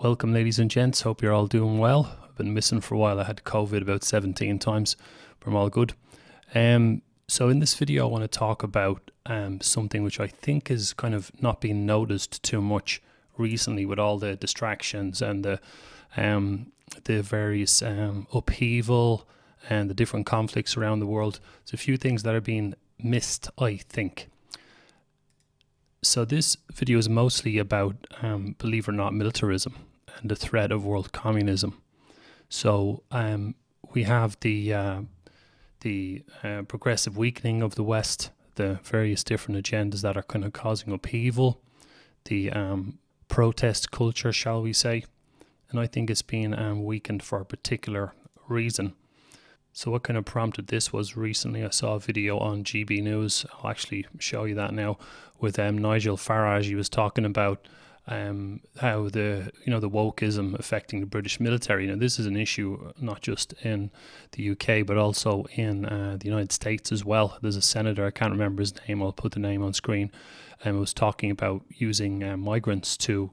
Welcome, ladies and gents. Hope you're all doing well. I've been missing for a while. I had COVID about 17 times, but I'm all good. So in this video, I want to talk about something which I think is kind of not being noticed too much recently with all the distractions and the various upheaval and the different conflicts around the world. There's a few things that are being missed, I think. So this video is mostly about, believe it or not, militarism and the threat of world communism. So we have the progressive weakening of the West, the various different agendas that are kind of causing upheaval, the protest culture, shall we say, and I think it's being weakened for a particular reason. So what kind of prompted this was recently I saw a video on GB News. I'll actually show you that now with Nigel Farage. He was talking about how the wokeism affecting the British military. Now this is an issue not just in the UK but also in the United States as well. There's a senator, I can't remember his name, I'll put the name on screen, and was talking about using migrants to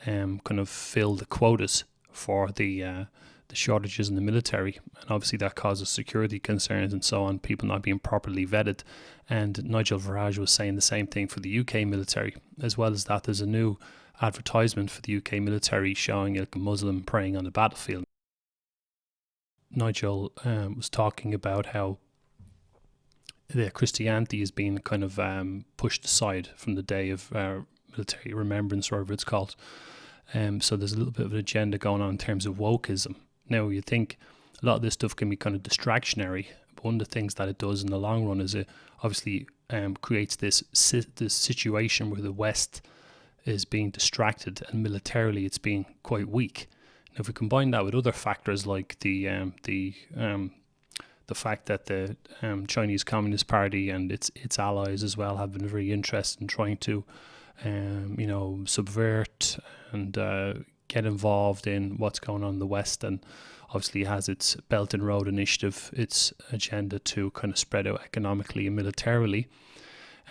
kind of fill the quotas for the shortages in the military, and obviously that causes security concerns and so on, people not being properly vetted. And Nigel Farage was saying the same thing for the UK military. As well as that, there's a new advertisement for the UK military showing a Muslim praying on the battlefield. Nigel was talking about how the Christianity is being kind of pushed aside from the day of military remembrance, or whatever it's called. So there's a little bit of an agenda going on in terms of wokeism. Now, you think a lot of this stuff can be kind of distractionary, but one of the things that it does in the long run is it obviously creates this situation where the West is being distracted and militarily it's being quite weak. Now, if we combine that with other factors like the fact that the Chinese Communist Party and its allies as well have been very interested in trying to subvert and get involved in what's going on in the West, and obviously has its Belt and Road Initiative, its agenda to kind of spread out economically and militarily,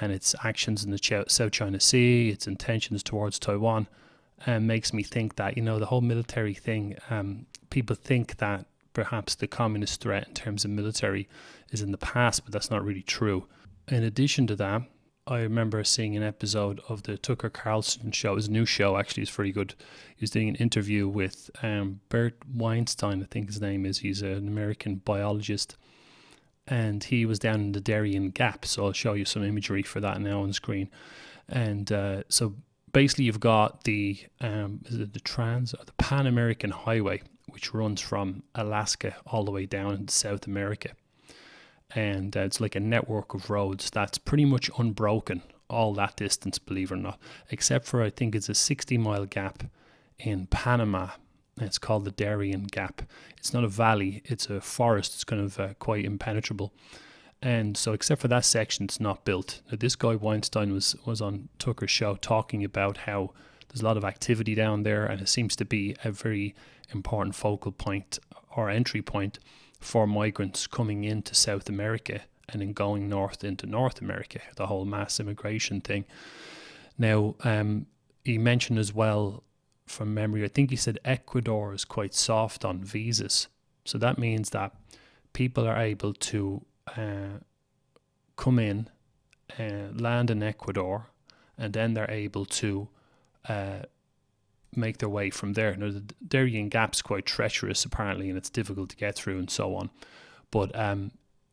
and its actions in the South China Sea, its intentions towards Taiwan, makes me think that, the whole military thing, people think that perhaps the communist threat in terms of military is in the past, but that's not really true. In addition to that, I remember seeing an episode of the Tucker Carlson show. It was a new show, actually. It's very good. He was doing an interview with Bert Weinstein, I think his name is. He's an American biologist. And he was down in the Darien Gap. So I'll show you some imagery for that now on screen. And so basically you've got the Pan American Highway, which runs from Alaska all the way down into South America. And it's like a network of roads that's pretty much unbroken all that distance, believe it or not, except for I think it's a 60-mile gap in Panama. It's called the Darien Gap. It's not a valley, it's a forest. It's kind of quite impenetrable, and so except for that section, it's not built. Now, this guy Weinstein was on Tucker's show talking about how there's a lot of activity down there, and it seems to be a very important focal point or entry point for migrants coming into South America and then going north into North America, the whole mass immigration thing. Now, he mentioned as well, from memory, I think he said Ecuador is quite soft on visas. So that means that people are able to come in, land in Ecuador, and then they're able to make their way from there. Now, the Darien Gap's quite treacherous apparently, and it's difficult to get through and so on. But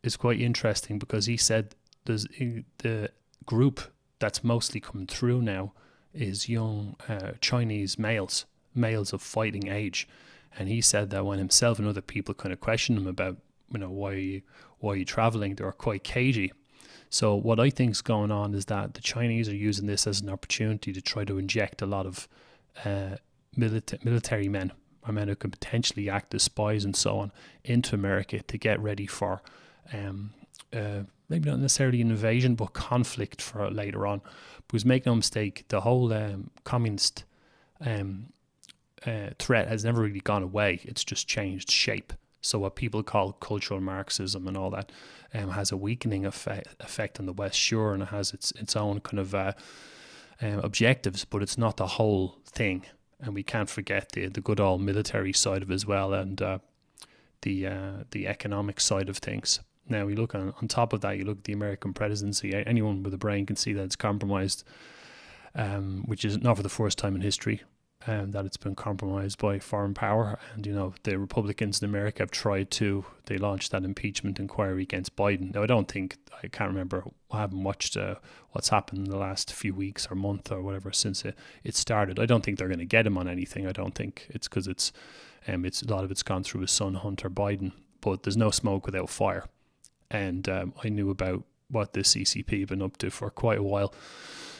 it's quite interesting because he said there's the group that's mostly coming through now is young Chinese males of fighting age, and he said that when himself and other people kind of questioned him about why are you traveling, they were quite cagey. So what I think is going on is that the Chinese are using this as an opportunity to try to inject a lot of military men, or men who can potentially act as spies and so on, into America to get ready for maybe not necessarily an invasion, but conflict for later on. Because make no mistake, the whole communist threat has never really gone away. It's just changed shape. So what people call cultural Marxism and all that has a weakening effect on the West, sure, and it has its own kind of objectives, but it's not the whole thing. And we can't forget the good old military side of it as well, and the economic side of things. Now we look on top of that, you look at the American presidency. Anyone with a brain can see that it's compromised, which is not for the first time in history. That it's been compromised by foreign power. And, the Republicans in America have tried to, they launched that impeachment inquiry against Biden. Now, I can't remember, I haven't watched what's happened in the last few weeks or month or whatever since it started. I don't think they're going to get him on anything. I don't think it's because it's a lot of it's gone through his son, Hunter Biden. But there's no smoke without fire. And I knew about what the CCP have been up to for quite a while.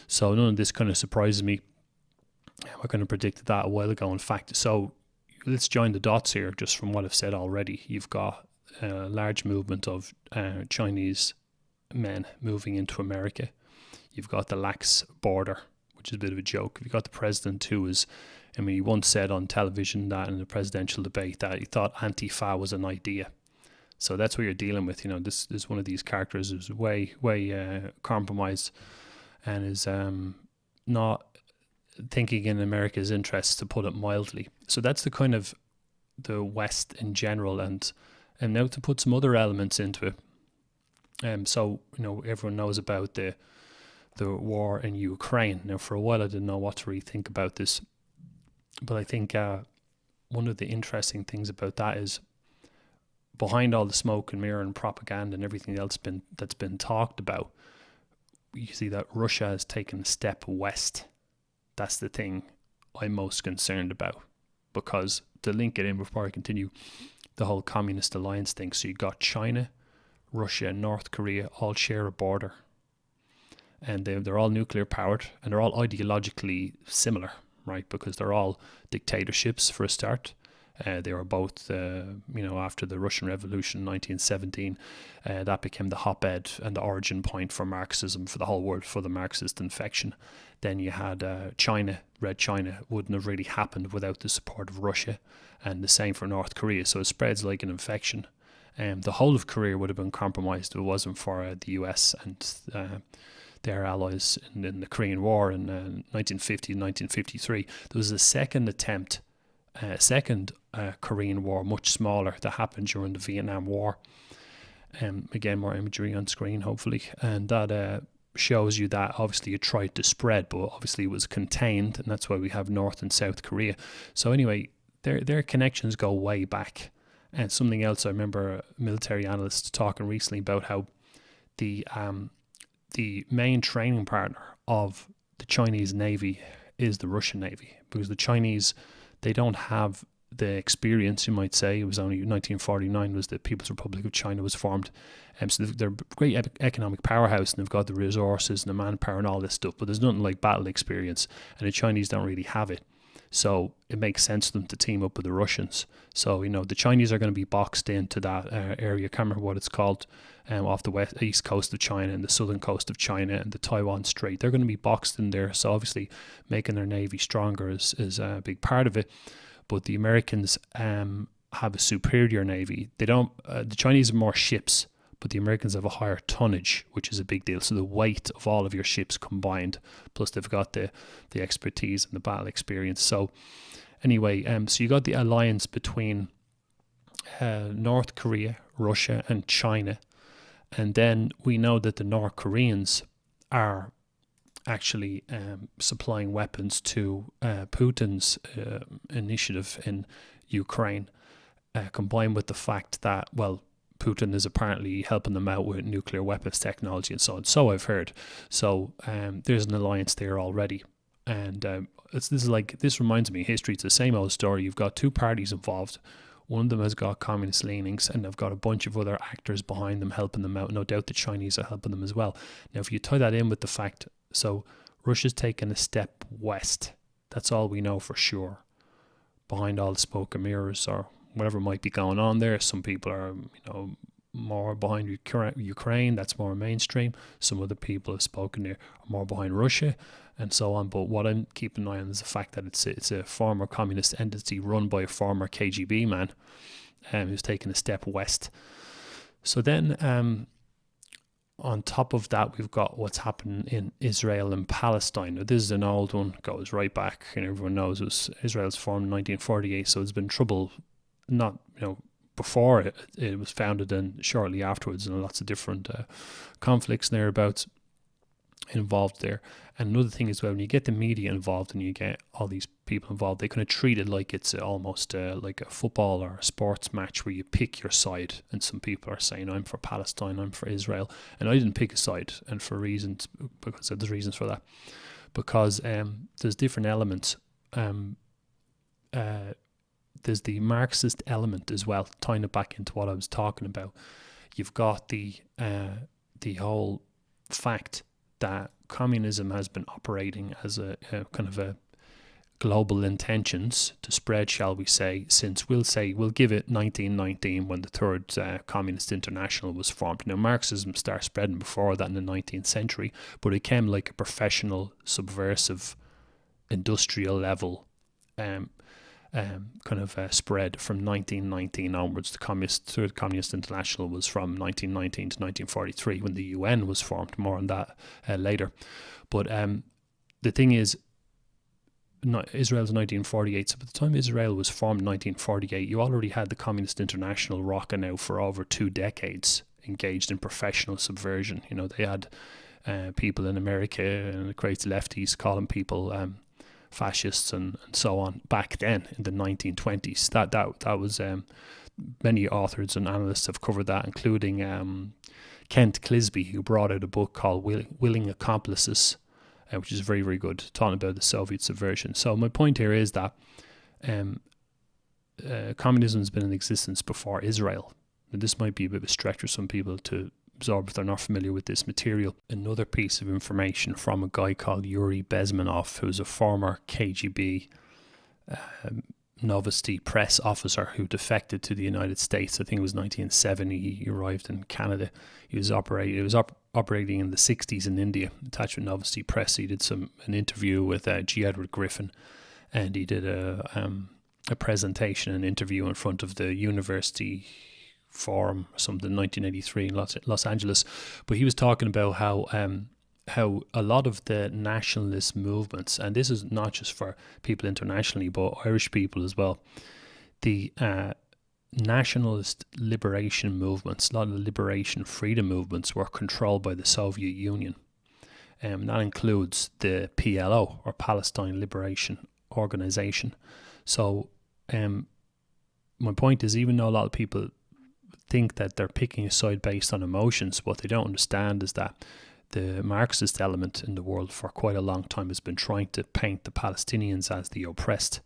So none of this kind of surprises me. I kind of predicted that a while ago, in fact. So let's join the dots here, just from what I've said already. You've got a large movement of Chinese men moving into America. You've got the lax border, which is a bit of a joke. You've got the president who is, he once said on television that in a presidential debate that he thought Antifa was an idea. So that's what you're dealing with. This is one of these characters who's way compromised and is not thinking in America's interests, to put it mildly. So that's the kind of the West in general, and now to put some other elements into it. So everyone knows about the war in Ukraine. Now, for a while I didn't know what to really think about this, but I think one of the interesting things about that is, behind all the smoke and mirror and propaganda and everything else that's been talked about, you see that Russia has taken a step west. That's the thing I'm most concerned about, because to link it in before I continue, the whole communist alliance thing. So you got China, Russia, and North Korea all share a border, and they're all nuclear powered, and they're all ideologically similar, right? Because they're all dictatorships for a start. They were both, after the Russian Revolution in 1917, that became the hotbed and the origin point for Marxism for the whole world, for the Marxist infection. Then you had China. Red China wouldn't have really happened without the support of Russia, and the same for North Korea. So it spreads like an infection. The whole of Korea would have been compromised if it wasn't for the US and their allies in the Korean War in 1950 and 1953. There was a second attempt, Korean War, much smaller, that happened during the Vietnam War. Again, more imagery on screen, hopefully. And that shows you that obviously it tried to spread, but obviously it was contained, and that's why we have North and South Korea. So anyway, their connections go way back. And something else, I remember military analysts talking recently about how the main training partner of the Chinese Navy is the Russian Navy, because the Chinese, they don't have the experience, you might say. It was only 1949 was the People's Republic of China was formed. So they're a great economic powerhouse, and they've got the resources and the manpower and all this stuff, but there's nothing like battle experience, and the Chinese don't really have it. So it makes sense for them to team up with the Russians. So, the Chinese are going to be boxed into that area, I can't remember what it's called, off the east coast of China and the southern coast of China and the Taiwan Strait. They're going to be boxed in there. So obviously making their navy stronger is a big part of it. But the Americans have a superior navy. They don't. The Chinese have more ships, but the Americans have a higher tonnage, which is a big deal. So the weight of all of your ships combined, plus they've got the expertise and the battle experience. So anyway, so you got the alliance between North Korea, Russia, and China, and then we know that the North Koreans are actually supplying weapons to Putin's initiative in Ukraine, combined with the fact that, Putin is apparently helping them out with nuclear weapons technology and so on. So I've heard. So there's an alliance there already. And this reminds me of history. It's the same old story. You've got two parties involved. One of them has got communist leanings, and they've got a bunch of other actors behind them helping them out. No doubt the Chinese are helping them as well. Now, if you tie that in with the fact, so Russia's taken a step west. That's all we know for sure. Behind all the smoke and mirrors or whatever might be going on there. Some people are, more behind Ukraine. That's more mainstream. Some other people have spoken there are more behind Russia and so on. But what I'm keeping an eye on is the fact that it's a former communist entity run by a former KGB man who's taken a step west. So then on top of that, we've got what's happening in Israel and Palestine. Now, this is an old one, goes right back, and everyone knows Israel's formed in 1948, so there's been trouble, not before it was founded and shortly afterwards, and lots of different conflicts and thereabouts involved there. And another thing as well, when you get the media involved and you get all these people involved, they kind of treat it like it's almost like a football or a sports match where you pick your side. And some people are saying, I'm for Palestine, I'm for Israel. And I didn't pick a side, and for reasons, because there's reasons for that. Because there's different elements. There's the Marxist element as well, tying it back into what I was talking about. You've got the whole fact that communism has been operating as a kind of a global intentions to spread, shall we say, since we'll give it 1919 when the Third Communist International was formed. Now, Marxism started spreading before that in the 19th century, but it came like a professional, subversive, industrial level spread from 1919 onwards. The Third Communist International was from 1919 to 1943 when the UN was formed. More on that later. But the thing is, Israel's 1948, so by the time Israel was formed in 1948, you already had the Communist International rocking out for over 2 decades, engaged in professional subversion. They had people in America and the great lefties calling people fascists and so on back then in the 1920s. That was many authors and analysts have covered that, including Kent Clisby, who brought out a book called Willing Accomplices, which is very, very good, talking about the Soviet subversion. So my point here is that communism has been in existence before Israel. And this might be a bit of a stretch for some people to absorb if they're not familiar with this material. Another piece of information from a guy called Yuri Bezmenov, who's a former KGB Novosti press officer who defected to the United States. I think it was 1970. He arrived in Canada. He was operating in the 60s in India, attached with Novosti Press. He did an interview with G. Edward Griffin, and he did a presentation, an interview in front of the University Forum or something in 1983 in Los Angeles. But he was talking about how a lot of the nationalist movements, and this is not just for people internationally but Irish people as well, the nationalist liberation movements, a lot of the liberation freedom movements were controlled by the Soviet Union. That includes the PLO, or Palestine Liberation Organization. So my point is, even though a lot of people think that they're picking a side based on emotions, what they don't understand is that the Marxist element in the world for quite a long time has been trying to paint the Palestinians as the oppressed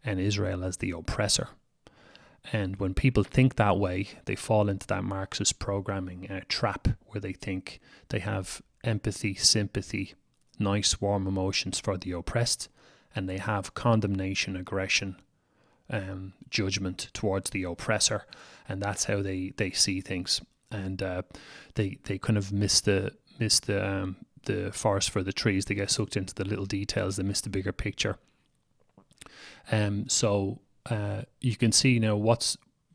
and Israel as the oppressor. And when people think that way, they fall into that Marxist programming trap where they think they have empathy, sympathy, nice warm emotions for the oppressed, and they have condemnation, aggression, judgment towards the oppressor, and that's how they see things. And they kind of miss the forest for the trees. They get sucked into the little details. They miss the bigger picture. So you can see now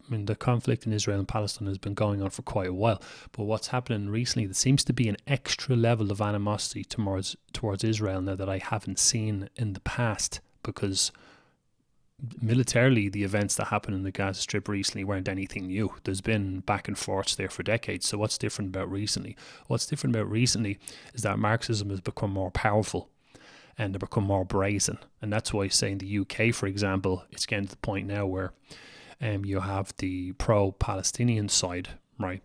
the conflict in Israel and Palestine has been going on for quite a while. But what's happening recently, there seems to be an extra level of animosity towards Israel now that I haven't seen in the past, because militarily, the events that happened in the Gaza Strip recently weren't anything new. There's been back and forth there for decades. So what's different about recently? What's different about recently is that Marxism has become more powerful and they've become more brazen. And that's why, say, in the UK, for example, it's getting to the point now where you have the pro-Palestinian side, right,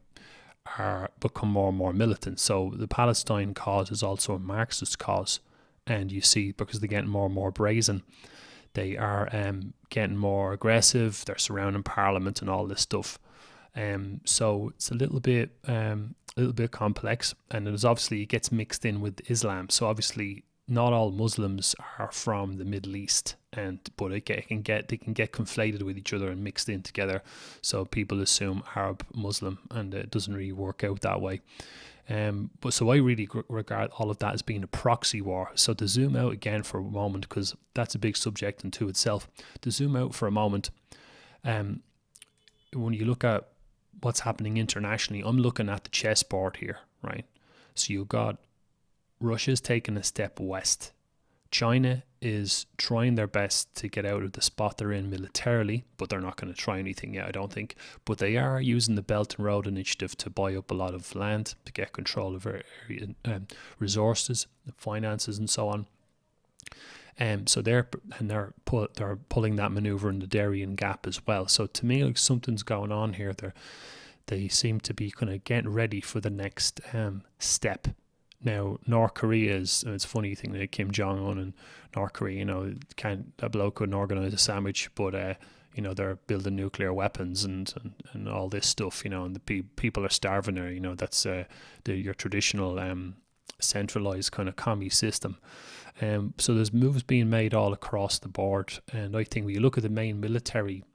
are become more and more militant. So the Palestine cause is also a Marxist cause. And you see, because they're getting more and more brazen, they are getting more aggressive. They're surrounding Parliament and all this stuff. So it's a little bit complex, and it gets mixed in with Islam. So obviously, not all Muslims are from the Middle East, but they can get conflated with each other and mixed in together. So people assume Arab Muslim, and it doesn't really work out that way. But so I really regard all of that as being a proxy war. So to zoom out again for a moment, because that's a big subject unto itself, to zoom out for a moment, when you look at what's happening internationally, I'm looking at the chessboard here, right? So you've got Russia's taking a step west. China is trying their best to get out of the spot they're in militarily, but they're not going to try anything yet, I don't think. But they are using the Belt and Road Initiative to buy up a lot of land, to get control of resources, finances, and so on. So they're pulling that maneuver in the Darien Gap as well. So to me, like, something's going on here. They seem to be kind of getting ready for the next step. Now, North Korea it's a funny thing that Kim Jong-un and North Korea, that bloke couldn't organise a sandwich, but they're building nuclear weapons and all this stuff, and the people are starving there. That's your traditional centralised kind of commie system. So there's moves being made all across the board, and I think when you look at the main military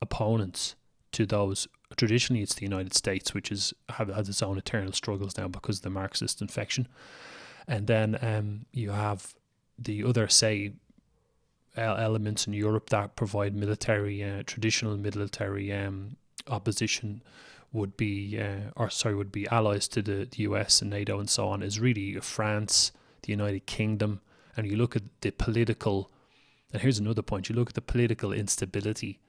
opponents to those, traditionally it's the United States, which has its own eternal struggles now because of the Marxist infection. And then you have the other, say, elements in Europe that provide traditional military opposition would be allies to the US and NATO and so on, is really France, the United Kingdom. And you look at the political, and here's another point, you look at the political instability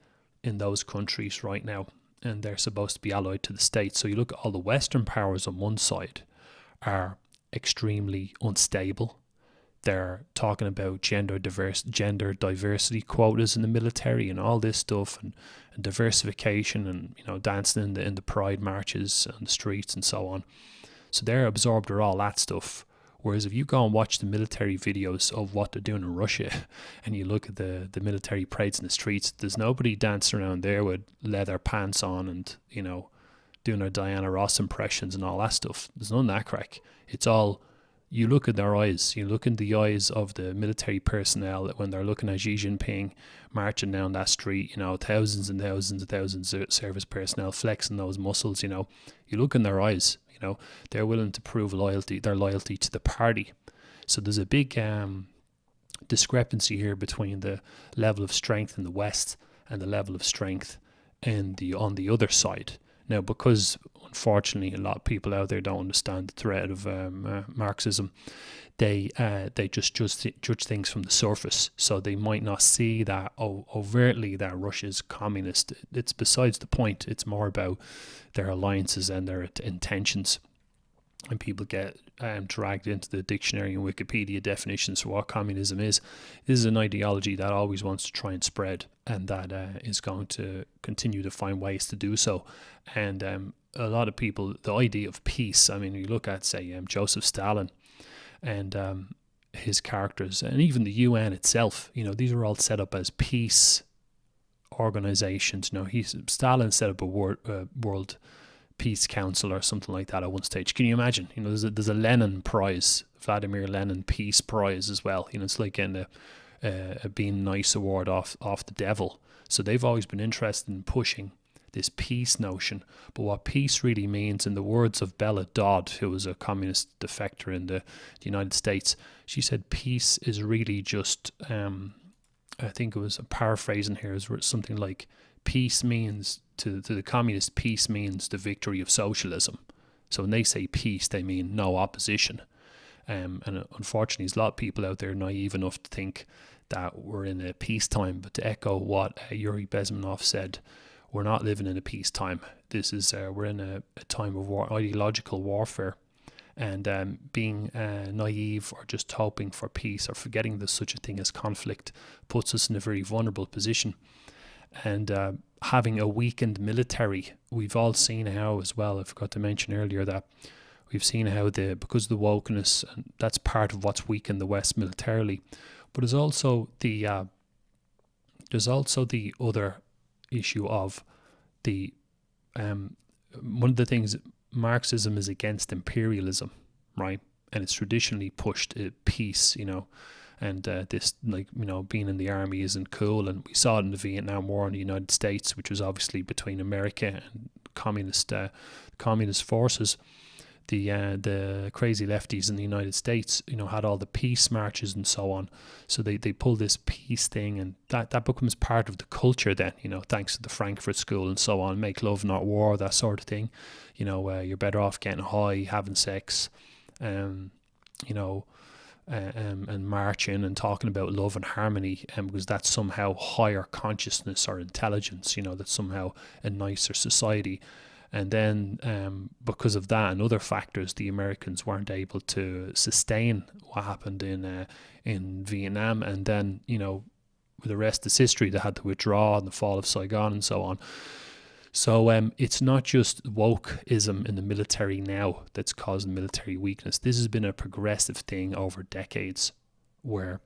in those countries right now, and they're supposed to be allied to the States. So you look at all the Western powers on one side are extremely unstable. They're talking about gender diversity quotas in the military and all this stuff, and diversification, and dancing in the pride marches on the streets and so on. So they're absorbed with all that stuff. Whereas if you go and watch the military videos of what they're doing in Russia, and you look at the military parades in the streets, there's nobody dancing around there with leather pants on and, doing their Diana Ross impressions and all that stuff. There's none of that crack. It's all, you look at their eyes, you look in the eyes of the military personnel when they're looking at Xi Jinping marching down that street, thousands and thousands and thousands of service personnel flexing those muscles, you look in their eyes. They're willing to prove their loyalty to the party. So there's a big discrepancy here between the level of strength in the West and the level of strength on the other side. Now, because unfortunately a lot of people out there don't understand the threat of Marxism, they just judge things from the surface. So they might not see that overtly that Russia's communist. It's besides the point. It's more about their alliances and their intentions. And people get dragged into the dictionary and Wikipedia definitions for what communism is. This is an ideology that always wants to try and spread, and that is going to continue to find ways to do so. And a lot of people, the idea of peace, you look at, say, Joseph Stalin and his characters, and even the UN itself, these are all set up as peace organizations. Stalin set up a world Peace Council or something like that at one stage. Can you imagine? There's a Lenin Prize, Vladimir Lenin Peace Prize as well. It's like getting a Being Nice award off the devil. So they've always been interested in pushing this peace notion. But what peace really means, in the words of Bella Dodd, who was a communist defector in the United States, she said peace is really just, I think it was a paraphrasing here, is something like, peace means, to the communists, peace means the victory of socialism. So when they say peace, they mean no opposition. And unfortunately, there's a lot of people out there naive enough to think that we're in a peacetime. But to echo what Yuri Bezmenov said, we're not living in a peacetime. This is we're in a time of ideological warfare. And being naive or just hoping for peace or forgetting there's such a thing as conflict puts us in a very vulnerable position. And having a weakened military, we've all seen how, as well, I forgot to mention earlier that we've seen how because of the wokeness, and that's part of what's weakened the West militarily. But there's also the other issue of the one of the things, Marxism is against imperialism, right? And it's traditionally pushed peace, and this, being in the army isn't cool. And we saw it in the Vietnam War in the United States, which was obviously between America and communist forces. The crazy lefties in the United States, had all the peace marches and so on. So they pull this peace thing, and that becomes part of the culture then, thanks to the Frankfurt School and so on. Make love, not war, that sort of thing. You're better off getting high, having sex, you know, and marching and talking about love and harmony, because that's somehow higher consciousness or intelligence, you know, that's somehow a nicer society. And then because of that and other factors, the Americans weren't able to sustain what happened in Vietnam. And then, you know, the rest is history. They had to withdraw and the fall of Saigon and so on. So it's not just wokeism in the military now that's causing military weakness. This has been a progressive thing over decades, where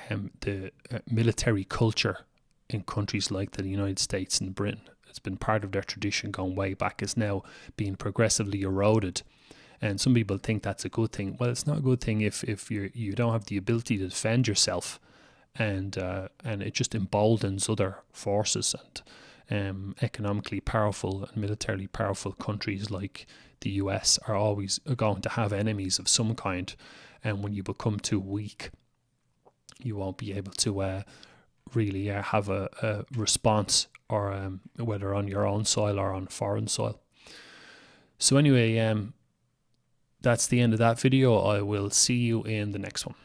the military culture in countries like the United States and Britain, it's been part of their tradition going way back, is now being progressively eroded. And some people think that's a good thing. Well, it's not a good thing if you don't have the ability to defend yourself, and it just emboldens other forces. And economically powerful and militarily powerful countries like the US are always going to have enemies of some kind. And when you become too weak, you won't be able to really have a response, or whether on your own soil or on foreign soil. So anyway, that's the end of that video. I will see you in the next one.